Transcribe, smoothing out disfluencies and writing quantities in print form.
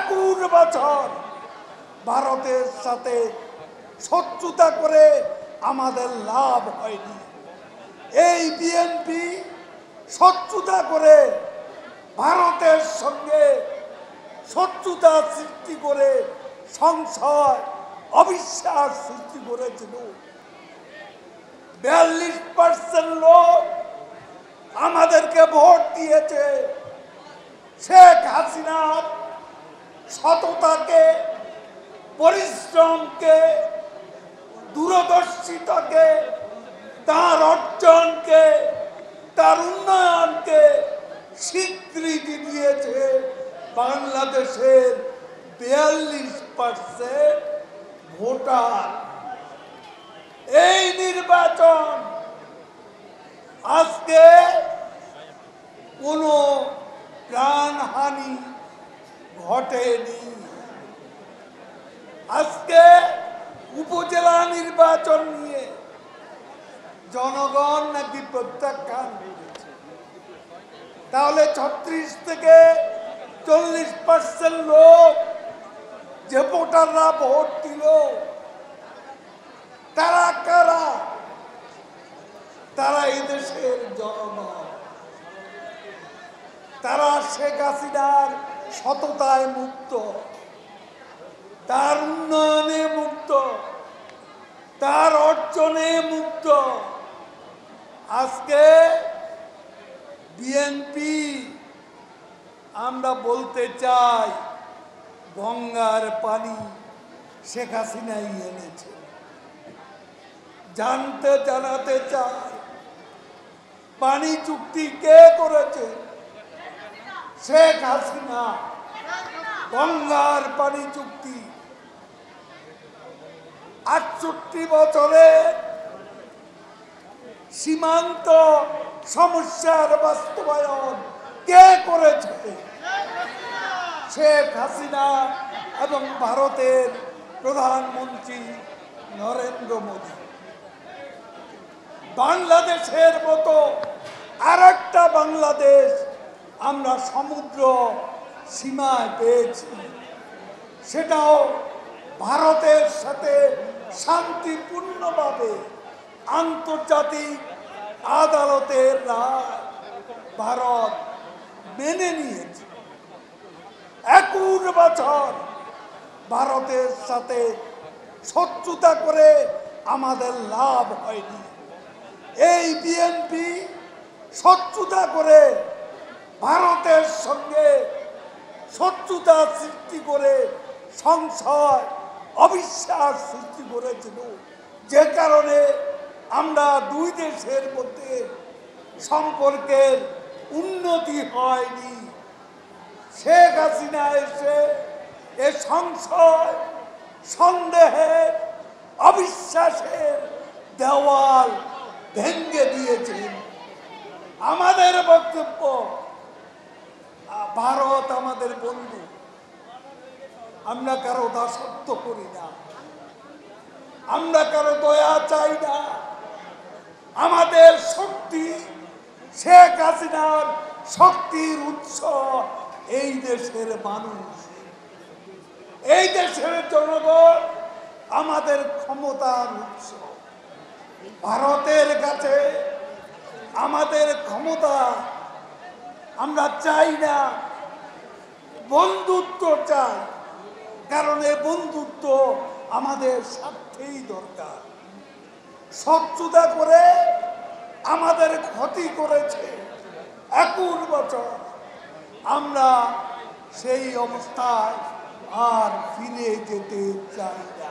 একুশ বছর ভারতের সাথে শত্রুতা করে আমাদের লাভ হয়নি। এই বিএনপি শত্রুতা করে ভারতের সঙ্গে শত্রুতা সৃষ্টি করে সংশয় অবিশ্বাস সৃষ্টি করেছিল। 42% লোক আমাদেরকে ভোট দিয়েছে। শেখ হাসিনার সততাকে, পরিশ্রমকে, দূরদর্শিতাকে, তার অর্জনকে, তার উন্নয়নকে স্বীকৃতি দিয়েছে বাংলাদেশের 42% ভোটার। এই নির্বাচন আজকে কোনো প্রাণহানি ঘটেনি। আজকে উপজেলা নির্বাচন নিয়ে জনগণ নাকি প্রত্যাখ্যান করেছে। তাহলে 36 থেকে 40% লোক যে ভোটাররা ভোট দিল তারা কারা? তারা এদেশের জনগণ। তারা শেখ হাসিনার সততায় মুক্ত, তার উন্নয়নে মুক্ত, তার অর্জনে মুক্ত। আজকে বিএনপি আমরা বলতে চাই গঙ্গার পানি শেখ হাসিনাই এনেছে। জানাতে চাই পানি চুক্তি কে করেছে? শেখ হাসিনা। গঙ্গার পানি চুক্তি 68 বছরে সীমান্ত সমস্যার বাস্তবায়ন কে করেছে? শেখ হাসিনা এবং ভারতের প্রধানমন্ত্রী নরেন্দ্র মোদী। বাংলাদেশের মতো আরেকটা বাংলাদেশ আমরা সমুদ্র সীমায় পেয়েছি, সেটাও ভারতের সাথে শান্তিপূর্ণভাবে আন্তর্জাতিক আদালতের রায় ভারত মেনে নিয়েছে। 21 বছর ভারতের সাথে শত্রুতা করে আমাদের লাভ হয়নি। এই বিএনপি শত্রুতা করে ভারতের সঙ্গে শত্রুতা সৃষ্টি করে সংশয় অবিশ্বাস সৃষ্টি করেছিল, যে কারণে আমরা দুই দেশের মধ্যে সম্পর্কের উন্নতি হয়নি। শেখ হাসিনা এসে এ সংশয়, সন্দেহের, অবিশ্বাসের দেওয়াল ভেঙে দিয়েছেন। আমাদের বক্তব্য, ভারত আমাদের বন্ধু, আমরা কারো দাসত্ব করি না, আমরা কারো দয়া চাই না। আমাদের শক্তি, শেখ হাসিনার শক্তির উৎস এই দেশের মানুষ, এই দেশের জনগণ আমাদের ক্ষমতার উৎস। ভারতের কাছে আমাদের ক্ষমতা আমরা চাই না, বন্ধুত্ব চাই। কারণ এই বন্ধুত্ব আমাদের স্বার্থেই দরকার। শত্রুতা করে আমাদের ক্ষতি করেছে 21 বছর। আমরা সেই অবস্থায় আর ফিরে যেতে চাই না।